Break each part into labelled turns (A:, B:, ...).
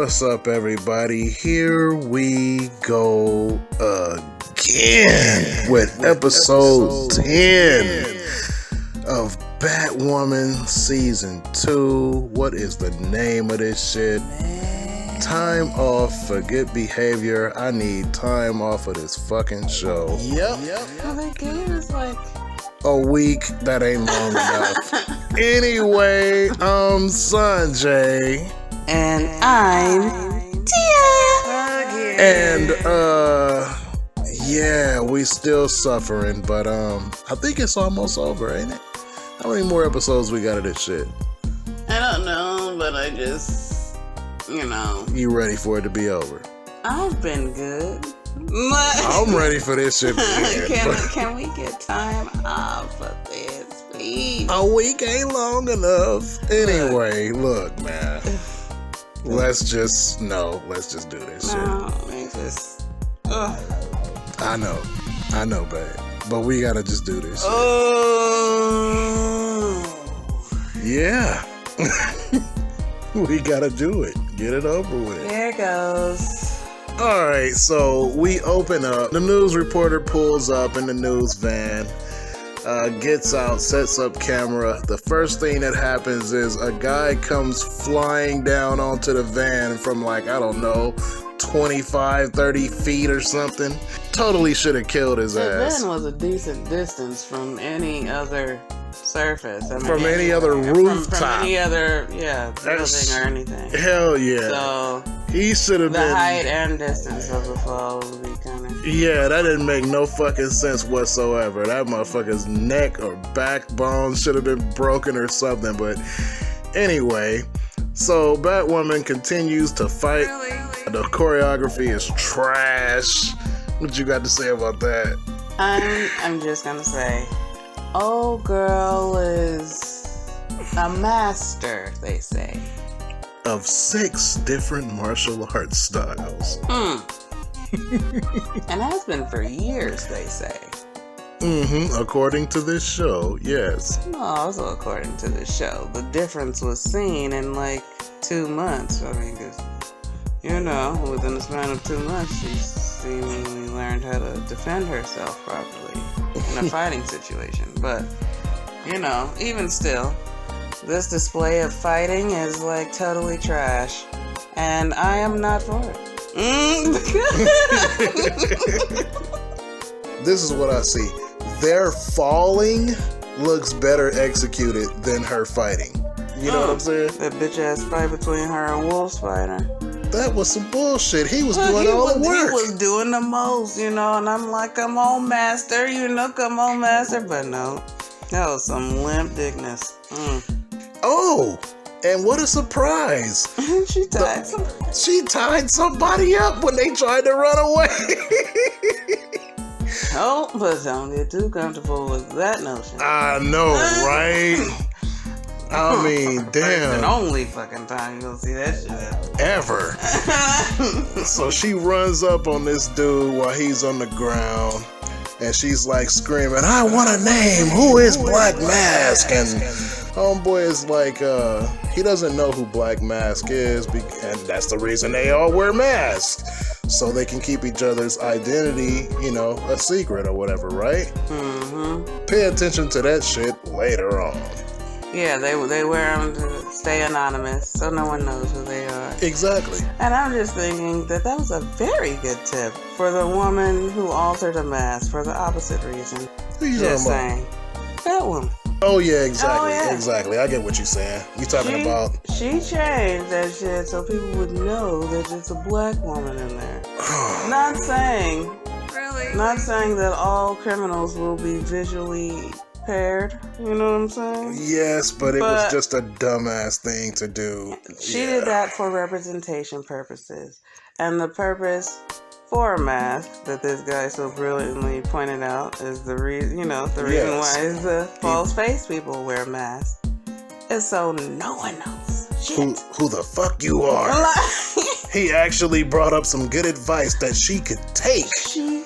A: What's up, everybody? Here we go again with episode 10 of Batwoman Season 2. What is the name of this shit? Time off for good behavior. I need time off of this fucking show.
B: Yep. Well, they gave us like
A: a week. That ain't long enough. Anyway, I'm Sanjay.
B: And I'm Tia.
A: And yeah, we still suffering, but I think it's almost over, ain't it? How many more episodes we got of this shit?
B: I don't know, but I just,
A: You ready for it to be over?
B: I've been good.
A: I'm ready for this shit to end.
B: Can we get time off of this, please?
A: A week ain't long enough. Anyway, look, man. Let's just do this shit.
B: No, we just.
A: I know, babe. But we gotta just do this shit.
B: Oh.
A: Yeah. We gotta do it. Get it over with.
B: Here goes.
A: Alright, so we open up. The news reporter pulls up in the news van. Gets out, sets up camera. The first thing that happens is a guy comes flying down onto the van from 25, 30 feet or something. Totally should have killed his ass.
B: The van was a decent distance from any other surface.
A: From any other rooftop.
B: From any other, building or anything.
A: Hell yeah.
B: So
A: he should have been.
B: The height and distance of the fall would be kind of.
A: Yeah, that didn't make no fucking sense whatsoever. That motherfucker's neck or backbone should have been broken or something. But anyway, so Batwoman continues to fight.
B: Really?
A: The choreography is trash. What you got to say about that?
B: I'm just gonna say, oh girl is a master, they say.
A: Of 6 different martial arts styles.
B: And has been for years, they say.
A: According to this show, yes.
B: No, also according to this show. The difference was seen in 2 months. I mean, because, within the span of 2 months, she seemingly learned how to defend herself properly in a fighting situation. But, even still, this display of fighting is totally trash. And I am not for it.
A: This is what I see. Their falling looks better executed than her fighting. You know what I'm saying?
B: That bitch ass fight between her and Wolf Spider.
A: That was some bullshit. He was doing all the work.
B: He was doing the most, and I'm like, come on, master. Come on, master. But no, that was some limp dickness.
A: Oh, and what a surprise.
B: She
A: tied somebody up when they tried to run away.
B: Oh, but don't get too comfortable with that notion.
A: I know, right? I mean, damn.
B: It's the only fucking time you'll see that shit
A: ever. So she runs up on this dude while he's on the ground, and she's screaming, I want a name. Who is Black Mask? And homeboy is he doesn't know who Black Mask is, and that's the reason they all wear masks. So they can keep each other's identity, a secret or whatever, right? Pay attention to that shit later on.
B: Yeah, they wear them to stay anonymous, so no one knows who they are.
A: Exactly.
B: And I'm just thinking that was a very good tip for the woman who altered a mask for the opposite reason.
A: Who you
B: just
A: talking
B: saying. That woman.
A: Oh yeah, exactly. Exactly. I get what you're saying. You talking about?
B: She changed that shit so people would know that it's a black woman in there. Not saying that all criminals will be visually paired. You know what I'm saying?
A: Yes, but it was just a dumbass thing to do.
B: She did that for representation purposes, and the purpose for a mask that this guy so brilliantly pointed out is the reason, the reason why the false face people wear masks is so no one knows
A: who the fuck you are. He actually brought up some good advice that she could take.
B: She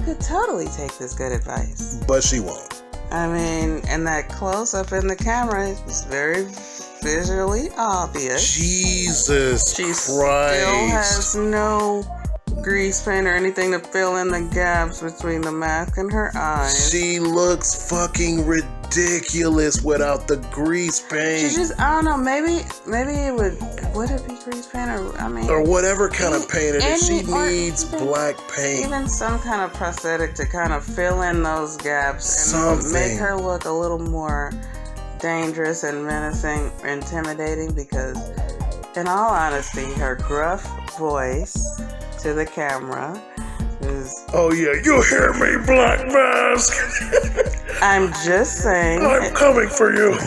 B: could totally take this good advice,
A: but she won't.
B: I mean, and that close up in the camera is very visually obvious.
A: Jesus
B: She
A: Christ.
B: still has no grease paint or anything to fill in the gaps between the mask and her eyes.
A: She looks fucking ridiculous without the grease paint.
B: She just, I don't know, maybe it would it be grease paint
A: or whatever kind of paint it is. She needs
B: even,
A: black paint.
B: Even some kind of prosthetic to kind of fill in those gaps and make her look a little more dangerous and menacing, intimidating, because in all honesty, her gruff voice to the camera is...
A: Oh yeah, you hear me, Black Mask?
B: I'm just saying...
A: I'm coming for you.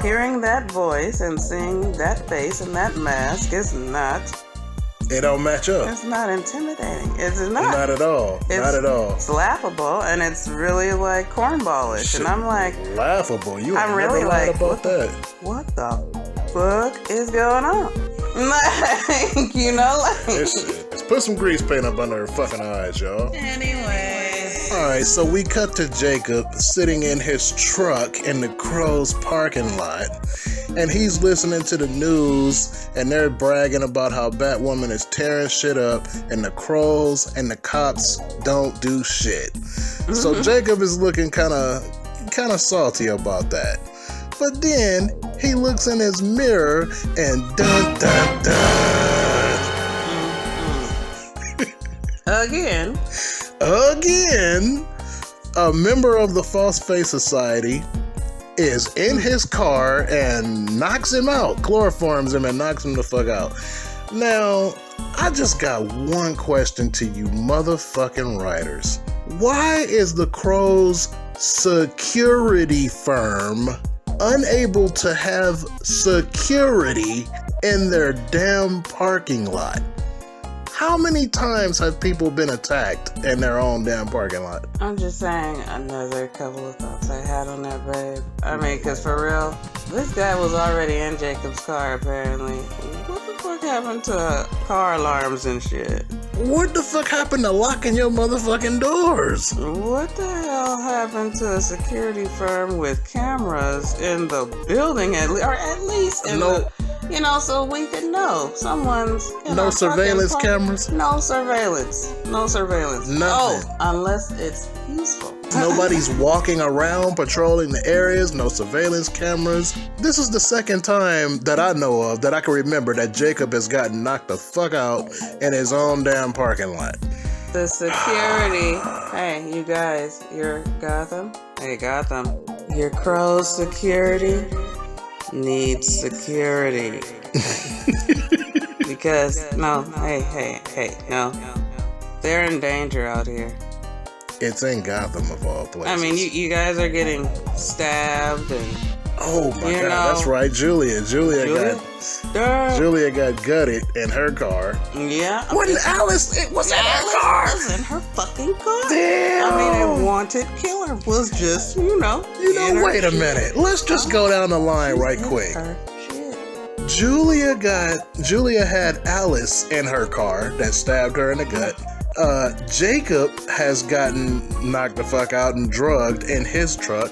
B: Hearing that voice and seeing that face and that mask is not...
A: It don't match up.
B: It's not intimidating. It's not.
A: Not at all. Not at all.
B: It's laughable, and it's really like cornballish. Shit, and I'm like...
A: Laughable? You
B: I'm really like,
A: about that.
B: What the fuck is going on? Like, you know, like...
A: Let's put some grease paint up under her fucking eyes, y'all.
B: Anyways.
A: Alright, so we cut to Jacob sitting in his truck in the Crow's parking lot. And he's listening to the news, and they're bragging about how Batwoman is tearing shit up, and the Crows and the cops don't do shit. So Jacob is looking kind of salty about that. But then he looks in his mirror, and dun dun dun. Again, a member of the False Face Society is in his car and knocks him out, chloroforms him and knocks him the fuck out. Now, I just got one question to you motherfucking writers. Why is the Crow's security firm unable to have security in their damn parking lot? How many times have people been attacked in their own damn parking lot?
B: I'm just saying, another couple of thoughts I had on that, babe. I mean, because for real, this guy was already in Jacob's car, apparently. What the fuck happened to car alarms and shit?
A: What the fuck happened to locking your motherfucking doors?
B: What the hell happened to a security firm with cameras in the building, or at least in the... You know, so we could know someone's...
A: No surveillance cameras?
B: No surveillance. No surveillance.
A: Nothing.
B: Oh, unless it's useful.
A: Nobody's walking around patrolling the areas. No surveillance cameras. This is the second time that I know of, that I can remember, that Jacob has gotten knocked the fuck out in his own damn parking lot.
B: The security... Hey, you guys, you're Gotham? Hey, Gotham. Your Crow's security... needs security. Because, no, no. They're in danger out here.
A: It's in Gotham of all places.
B: I mean, you guys are getting stabbed and...
A: Oh my God, that's right, Julia got gutted in her car.
B: Yeah.
A: When Alice was in her car.
B: Was in her fucking car.
A: Damn.
B: I mean, a wanted killer was just,
A: wait a minute. Let's just go down the line right quick. Julia had Alice in her car that stabbed her in the gut. Jacob has gotten knocked the fuck out and drugged in his truck.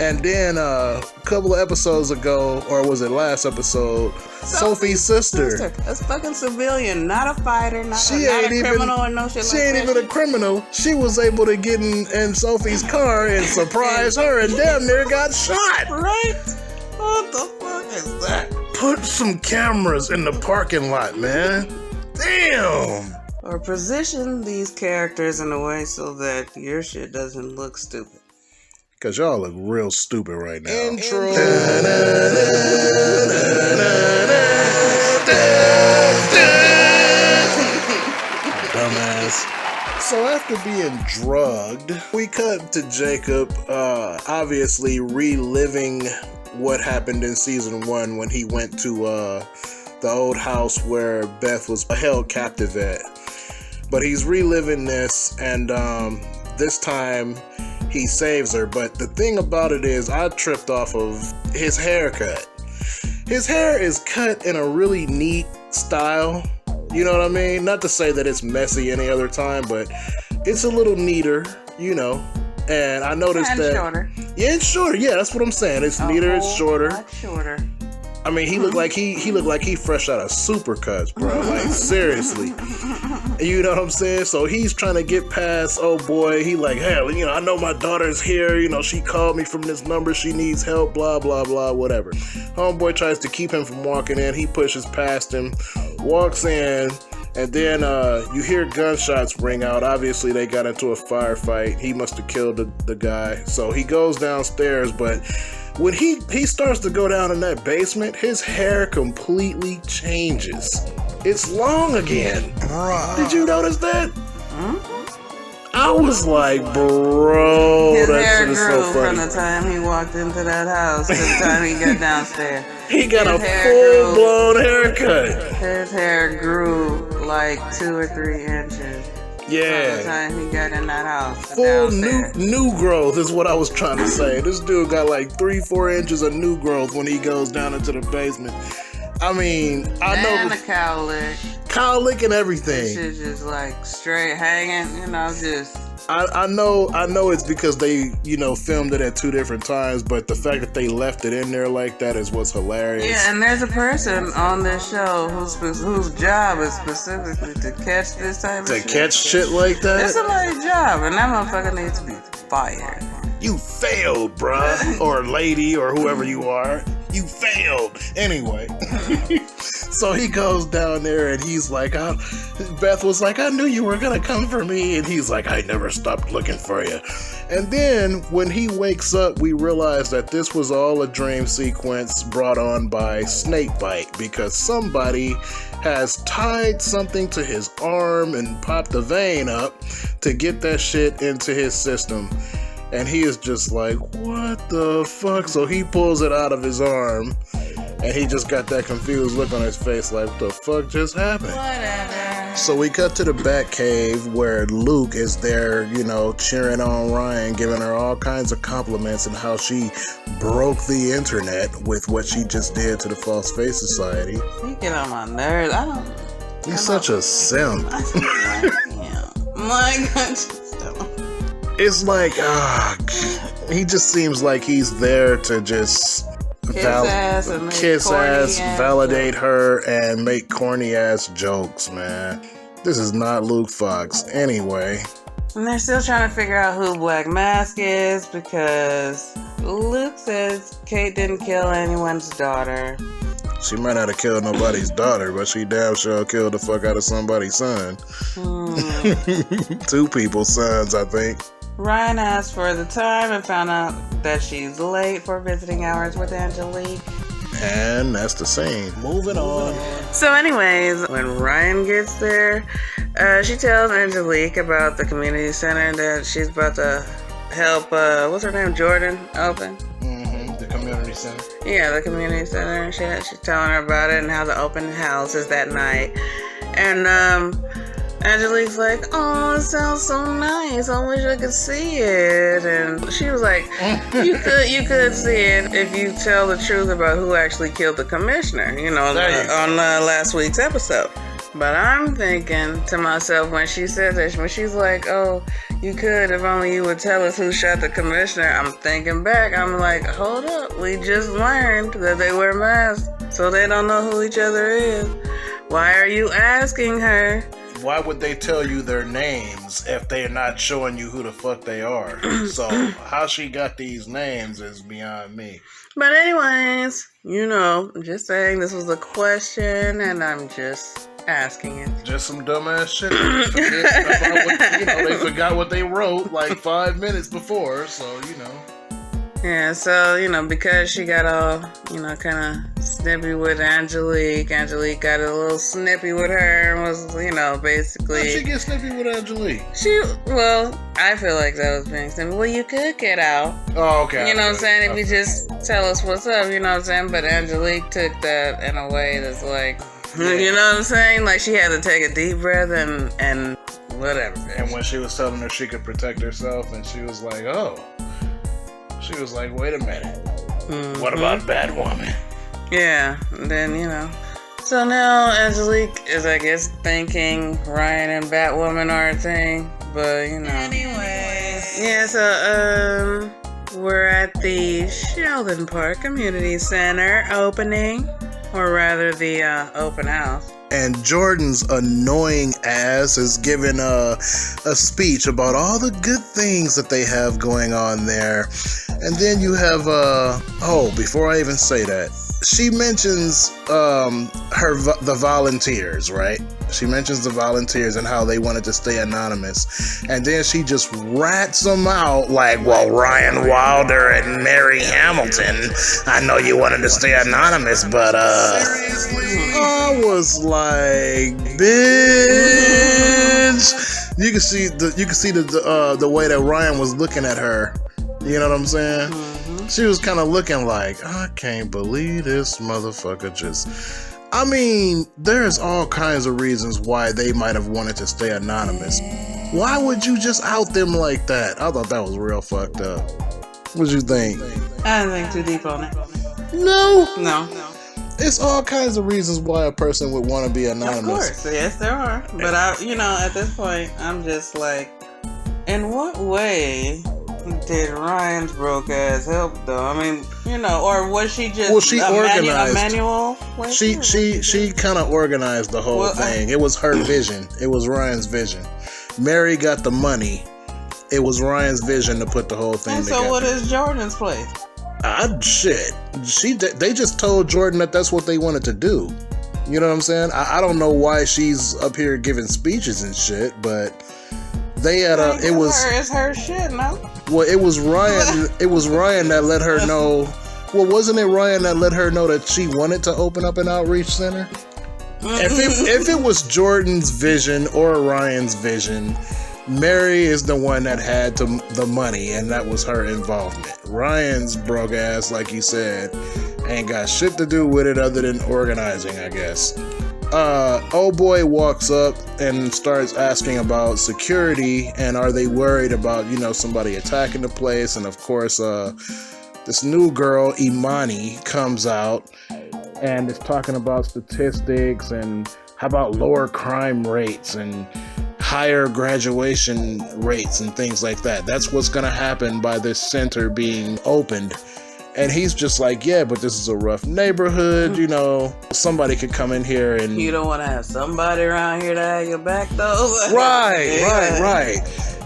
A: And then a couple of episodes ago, or was it last episode, Sophie's sister.
B: A fucking civilian, not a fighter, not a criminal or no shit like that.
A: She ain't even a criminal. She was able to get in Sophie's car and surprise her and damn near got shot.
B: Right? What the fuck is that?
A: Put some cameras in the parking lot, man. Damn.
B: Or position these characters in a way so that your shit doesn't look stupid.
A: Cause y'all look real stupid right now.
B: Intro.
A: Dumbass. So after being drugged, we cut to Jacob, obviously reliving what happened in season 1 when he went to the old house where Beth was held captive at. But he's reliving this, and this time he saves her. But the thing about it is, I tripped off of his haircut. His hair is cut in a really neat style. You know what I mean? Not to say that it's messy any other time, but it's a little neater, And I noticed that...
B: shorter.
A: Yeah, it's shorter. Yeah, that's what I'm saying. It's neater, it's shorter.
B: Much shorter.
A: I mean, he looked like he fresh out of Supercuts, bro. Like, seriously. You know what I'm saying? So he's trying to get past, oh boy, he like, hell, you know, I know my daughter's here, you know, she called me from this number, she needs help, blah, blah, blah, whatever. Homeboy tries to keep him from walking in, he pushes past him, walks in, and then you hear gunshots ring out. Obviously, they got into a firefight. He must have killed the guy. So he goes downstairs, but when he starts to go down in that basement, his hair completely changes. It's long again. Bruh. Did you notice that? I was like, bro,
B: His
A: that
B: hair
A: shit is so
B: grew
A: funny.
B: from the time he walked into that house to the time he got downstairs.
A: He got
B: His
A: a
B: hair
A: full-blown haircut.
B: His hair grew like 2 or 3 inches. From the
A: Yeah.
B: time he got in that house.
A: Full
B: downstairs.
A: new growth is what I was trying to say. This dude got like 3-4 inches of new growth when he goes down into the basement. I mean, I
B: And
A: know
B: the cowlick.
A: cowlick and everything.
B: Shit just like straight hanging, you know, just.
A: I know it's because they, you know, filmed it at 2 different times, but the fact that they left it in there like that is what's hilarious.
B: Yeah, and there's a person on this show whose job is specifically to catch this type of
A: To
B: shit.
A: catch shit like
B: It's
A: that,
B: somebody's job, and that motherfucker needs to be fired.
A: you failed, bruh, or lady, or whoever you are. You failed. Anyway, so he goes down there and he's like, Beth was like, I knew you were going to come for me. And he's like, I never stopped looking for you. And then when he wakes up, we realize that this was all a dream sequence brought on by snakebite because somebody has tied something to his arm and popped the vein up to get that shit into his system. And he is just like, what the fuck? So he pulls it out of his arm, and he just got that confused look on his face like, what the fuck just happened?
B: Whatever.
A: So we cut to the Batcave where Luke is there, you know, cheering on Ryan, giving her all kinds of compliments and how she broke the internet with what she just did to the False Face Society.
B: He get on my nerves. I don't.
A: He's such a simp.
B: I just like him. My God, just don't.
A: It's like, he just seems like he's there to just kiss ass, validate her, and make corny ass jokes, man. This is not Luke Fox. Anyway.
B: And they're still trying to figure out who Black Mask is because Luke says Kate didn't kill anyone's daughter.
A: She might not have killed nobody's daughter, but she damn sure killed the fuck out of somebody's son. 2 people's sons, I think.
B: Ryan asked for the time and found out that she's late for visiting hours with Angelique.
A: And that's the scene. Moving on.
B: So anyways, when Ryan gets there, she tells Angelique about the community center that she's about to help, what's her name, Jordan, open?
A: The community center.
B: Yeah, the community center and shit. She's telling her about it and how the open house is that night. And, Angelique's like, oh, it sounds so nice. I wish I could see it. And she was like, you could see it if you tell the truth about who actually killed the commissioner, you know, on last week's episode. But I'm thinking to myself when she said that, when she's like, oh, you could if only you would tell us who shot the commissioner. I'm thinking back. I'm like, hold up. We just learned that they wear masks, so they don't know who each other is. Why are you asking her?
A: Why would they tell you their names if they're not showing you who the fuck they are? So how she got these names is beyond me.
B: But anyways, you know, I'm just saying this was a question and I'm just asking it.
A: Just some dumbass shit. They forgot what they wrote like 5 minutes before, so you know.
B: Yeah, so, you know, because she got all, you know, kind of snippy with Angelique got a little snippy with her and was, you know, basically...
A: How'd she get snippy with Angelique?
B: Well, I feel like that was being snippy. Well, you could get out.
A: Oh, okay.
B: You know what I'm saying? If you just tell us what's up, you know what I'm saying? But Angelique took that in a way that's like, you know what I'm saying? Like, she had to take a deep breath and whatever.
A: And when she was telling her she could protect herself, and she was like, oh... She was like, wait a minute. What about Batwoman?
B: Yeah, and then, you know. So now Angelique is, I guess, thinking Ryan and Batwoman are a thing. But, you know. Anyways. Yeah, so, we're at the Sheldon Park Community Center opening, or rather the open house.
A: And Jordan's annoying ass is giving a speech about all the good things that they have going on there. And then you have, before I even say that, she mentions the volunteers, right? She mentions the volunteers and how they wanted to stay anonymous. And then she just rats them out like, well, Ryan Wilder and Mary Hamilton, I know you wanted to stay anonymous, but I was like, bitch. You can see the way that Ryan was looking at her. You know what I'm saying? She was kind of looking like, I can't believe this motherfucker just... I mean, there's all kinds of reasons why they might have wanted to stay anonymous. Why would you just out them like that? I thought that was real fucked up. What'd you think?
B: I didn't think too deep on it.
A: No. It's all kinds of reasons why a person would want to be anonymous.
B: Of course, yes, there are. But at this point, I'm just like, in what way did Ryan's broke ass help though? I mean, or was she just
A: organized.
B: a manual?
A: She kind of organized the whole thing. It was her vision. It was Ryan's vision. Mary got the money. It was Ryan's vision to put the whole thing together.
B: So what is Jordan's place?
A: Shit. They just told Jordan that that's what they wanted to do. You know what I'm saying? I don't know why she's up here giving speeches and shit, but they had
B: it's her shit, no?
A: Well, it was Ryan. It was Ryan that let her know. Well, wasn't it Ryan that let her know that she wanted to open up an outreach center? If it was Jordan's vision or Ryan's vision, Mary is the one that had the money, and that was her involvement. Ryan's broke ass, like you said, ain't got shit to do with it other than organizing, I guess. Old boy walks up and starts asking about security and are they worried about, somebody attacking the place. And of course, this new girl, Imani, comes out and is talking about statistics and how about lower crime rates and higher graduation rates and things like that. That's what's going to happen by this center being opened. And he's just like, yeah, but this is a rough neighborhood, somebody could come in here and...
B: You don't want to have somebody around here to have your back, though?
A: Right.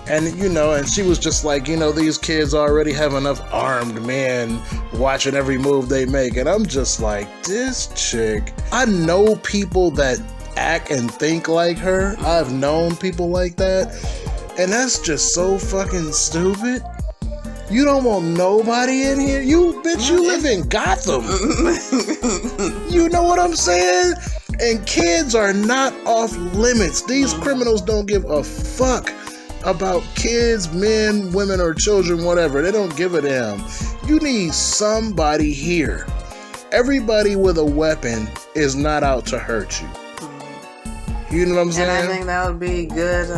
A: And, and she was just like, these kids already have enough armed men watching every move they make. And I'm just like, this chick... I know people that act and think like her. I've known people like that. And that's just so fucking stupid. You don't want nobody in here? You live in Gotham. You know what I'm saying? And kids are not off limits. These criminals don't give a fuck about kids, men, women, or children, whatever. They don't give a damn. You need somebody here. Everybody with a weapon is not out to hurt you. You know what I'm saying?
B: And I think that would be good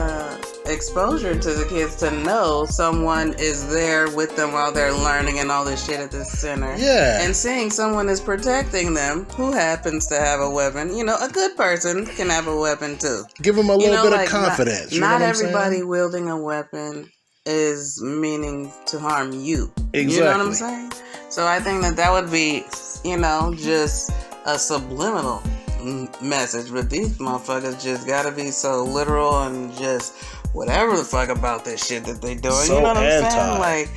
B: exposure to the kids to know someone is there with them while they're learning and all this shit at this center.
A: Yeah.
B: And seeing someone is protecting them who happens to have a weapon. A good person can have a weapon too.
A: Give them a little bit of confidence.
B: Not everybody wielding a weapon is meaning to harm you.
A: Exactly.
B: You know what I'm saying? So I think that would be, just a subliminal message. But these motherfuckers just gotta be so literal and just whatever the fuck about this shit that they doing.
A: So
B: you know what I'm
A: saying?
B: Like,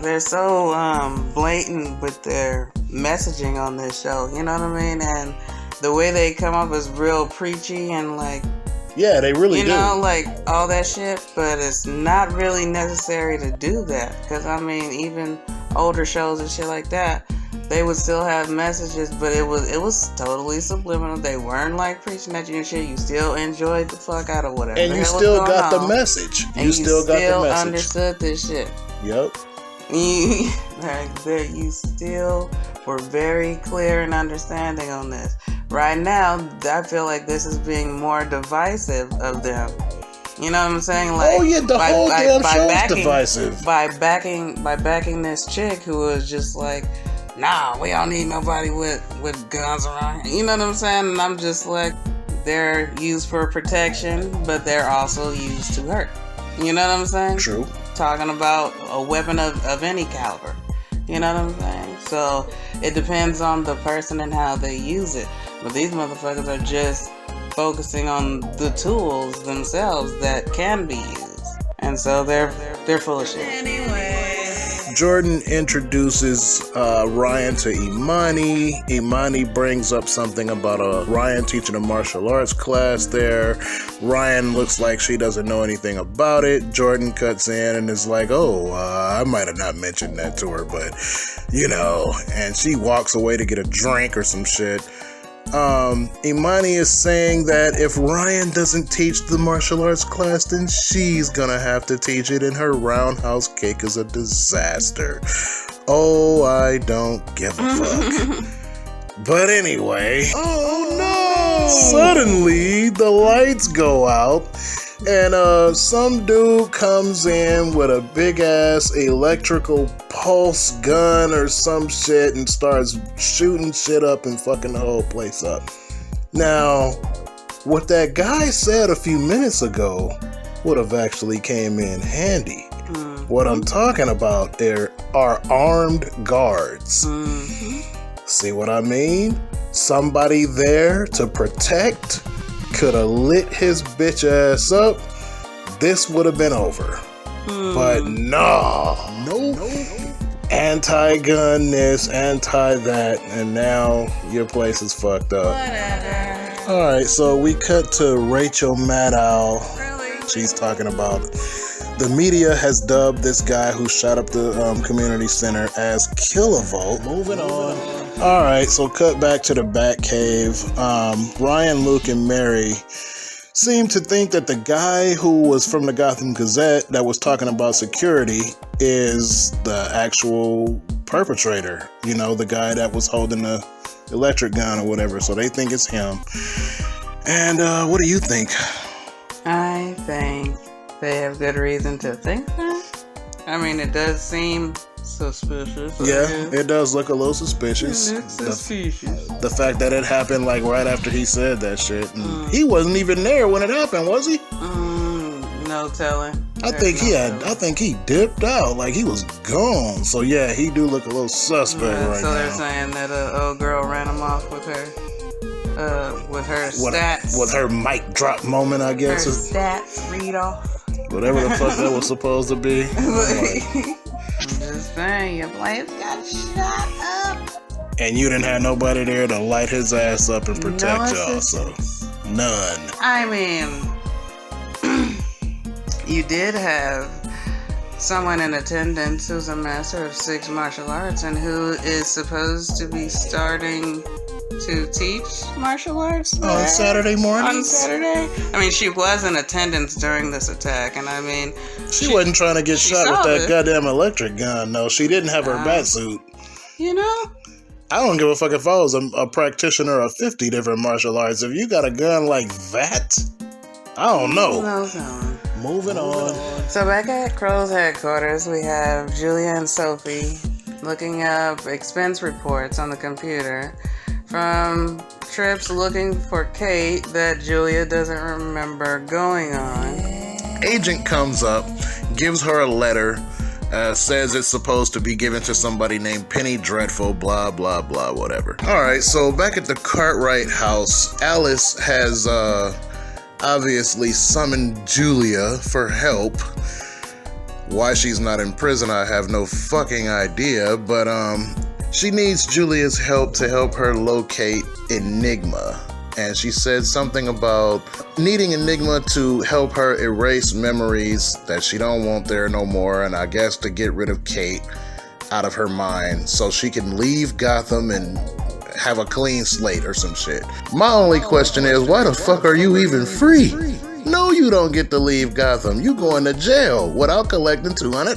B: they're so blatant with their messaging on this show. You know what I mean? And the way they come up is real preachy and like...
A: Yeah, they really do.
B: Like all that shit. But it's not really necessary to do that. Because, even older shows and shit like that, they would still have messages, but it was totally subliminal. They weren't like preaching at you and shit. You still enjoyed the fuck out of whatever.
A: And you still got the message.
B: You still understood this shit.
A: Yep.
B: You still were very clear and understanding on this. Right now, I feel like this is being more divisive of them. You know what I'm saying? Like,
A: the whole damn show's divisive.
B: By backing this chick who was just like, nah, we don't need nobody with guns around here. You know what I'm saying? And I'm just like, they're used for protection, but they're also used to hurt. You know what I'm saying?
A: True.
B: talking about a weapon of any caliber. You know what I'm saying? So it depends on the person and how they use it. But these motherfuckers are just focusing on the tools themselves that can be used. And so they're full of shit. Anyway.
A: Jordan introduces Ryan to Imani. Imani brings up something about Ryan teaching a martial arts class there. Ryan looks like she doesn't know anything about it. Jordan cuts in and is like, I might have not mentioned that to her, but, and she walks away to get a drink or some shit. Imani is saying that if Ryan doesn't teach the martial arts class, then she's gonna have to teach it, and her roundhouse kick is a disaster. Oh, I don't give a fuck. But anyway, oh no! Suddenly, the lights go out, and some dude comes in with a big-ass electrical pulse gun or some shit and starts shooting shit up and fucking the whole place up. Now, what that guy said a few minutes ago would have actually came in handy. What I'm talking about there are armed guards. See what I mean? Somebody there to protect could have lit his bitch ass up. This would have been over. But no. Anti-gun this, anti-that, and now your place is fucked up.
B: Whatever.
A: Alright, so we cut to Rachel Maddow.
B: Really?
A: She's talking about the media has dubbed this guy who shot up the community center as Kilovolt. Moving on. Alright, so cut back to the Batcave. Ryan, Luke, and Mary seem to think that the guy who was from the Gotham Gazette that was talking about security is the actual perpetrator. The guy that was holding the electric gun or whatever. So they think it's him. And what do you think?
B: I think they have good reason to think that. I mean, it does seem suspicious.
A: Yeah, it does look a little suspicious.
B: It looks suspicious.
A: The fact that it happened like right after he said that shit. He wasn't even there when it happened, was he?
B: No telling.
A: I think he dipped out, like he was gone. So yeah, he do look a little suspect right
B: so
A: now.
B: They're saying that old girl ran him off with her stats.
A: With her mic drop moment, I guess.
B: Her stats read off.
A: Whatever the fuck that was supposed to be.
B: I'm just saying, your place got shot up.
A: And you didn't have nobody there to light his ass up and protect y'all, so none.
B: I mean, you did have someone in attendance who's a master of 6 martial arts and who is supposed to be starting to teach martial arts
A: on Saturday morning.
B: On Saturday, I mean, she was in attendance during this attack, and I mean,
A: she wasn't trying to get shot with that goddamn electric gun. No, she didn't have her bat suit. I don't give a fuck if I was a practitioner of 50 different martial arts. If you got a gun like that, I don't know. Moving on.
B: So back at Crow's headquarters, we have Julia and Sophie looking up expense reports on the computer from trips looking for Kate that Julia doesn't remember going on.
A: Agent comes up, gives her a letter, says it's supposed to be given to somebody named Penny Dreadful, blah, blah, blah, whatever. Alright, so back at the Cartwright house, Alice has obviously summoned Julia for help. Why she's not in prison, I have no fucking idea, but she needs Julia's help to help her locate Enigma. And she said something about needing Enigma to help her erase memories that she don't want there no more, and I guess to get rid of Kate out of her mind so she can leave Gotham and have a clean slate or some shit. My only question is, why the fuck are you even free? No, you don't get to leave Gotham. You going to jail without collecting $200.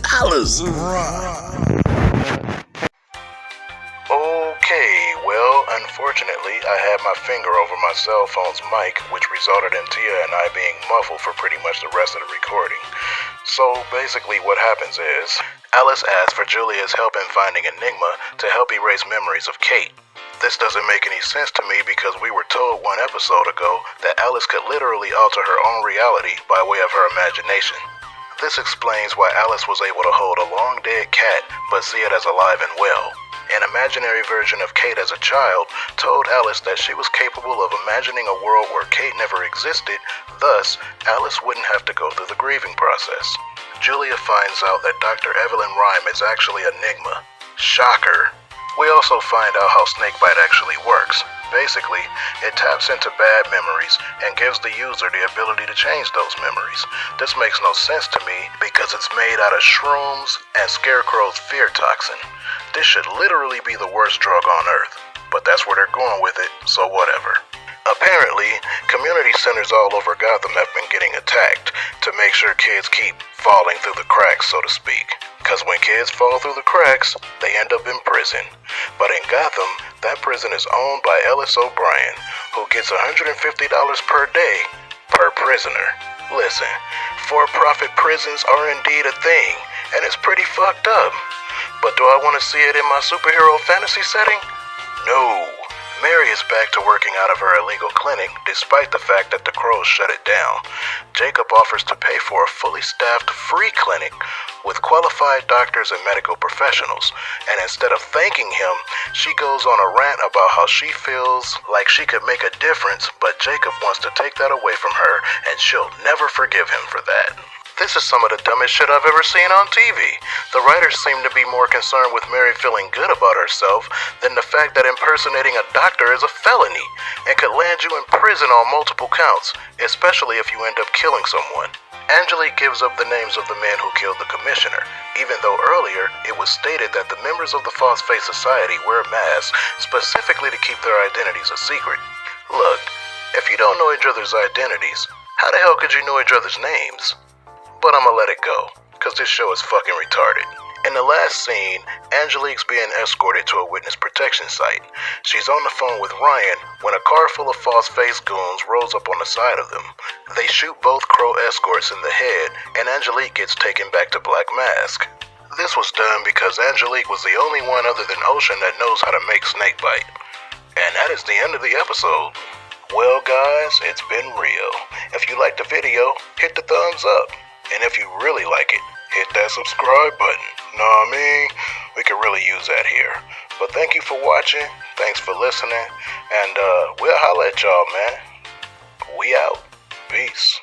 A: Okay, well, unfortunately, I had my finger over my cell phone's mic, which resulted in Tia and I being muffled for pretty much the rest of the recording. So basically what happens is, Alice asks for Julia's help in finding Enigma to help erase memories of Kate. This doesn't make any sense to me because we were told one episode ago that Alice could literally alter her own reality by way of her imagination. This explains why Alice was able to hold a long-dead cat but see it as alive and well. An imaginary version of Kate as a child told Alice that she was capable of imagining a world where Kate never existed, thus, Alice wouldn't have to go through the grieving process. Julia finds out that Dr. Evelyn Rhyme is actually Enigma. Shocker! We also find out how snakebite actually works. Basically, it taps into bad memories and gives the user the ability to change those memories. This makes no sense to me because it's made out of shrooms and Scarecrow's fear toxin. This should literally be the worst drug on Earth, but that's where they're going with it, so whatever. Apparently, community centers all over Gotham have been getting attacked to make sure kids keep falling through the cracks, so to speak. Because when kids fall through the cracks, they end up in prison. But in Gotham, that prison is owned by Ellis O'Brien, who gets $150 per day per prisoner. Listen, for-profit prisons are indeed a thing, and it's pretty fucked up. But do I want to see it in my superhero fantasy setting? No. Mary is back to working out of her illegal clinic, despite the fact that the Crows shut it down. Jacob offers to pay for a fully staffed free clinic with qualified doctors and medical professionals, and instead of thanking him, she goes on a rant about how she feels like she could make a difference, but Jacob wants to take that away from her, and she'll never forgive him for that. This is some of the dumbest shit I've ever seen on TV. The writers seem to be more concerned with Mary feeling good about herself than the fact that impersonating a doctor is a felony and could land you in prison on multiple counts, especially if you end up killing someone. Angelique gives up the names of the men who killed the commissioner, even though earlier it was stated that the members of the False Face Society wear masks specifically to keep their identities a secret. Look, if you don't know each other's identities, how the hell could you know each other's names? But I'ma let it go, cause this show is fucking retarded. In the last scene, Angelique's being escorted to a witness protection site. She's on the phone with Ryan when a car full of false-face goons rolls up on the side of them. They shoot both Crow escorts in the head, and Angelique gets taken back to Black Mask. This was done because Angelique was the only one other than Ocean that knows how to make snakebite. And that is the end of the episode. Well guys, it's been real. If you liked the video, hit the thumbs up. And if you really like it, hit that subscribe button. Know what I mean? We could really use that here. But thank you for watching. Thanks for listening. And we'll holla at y'all, man. We out. Peace.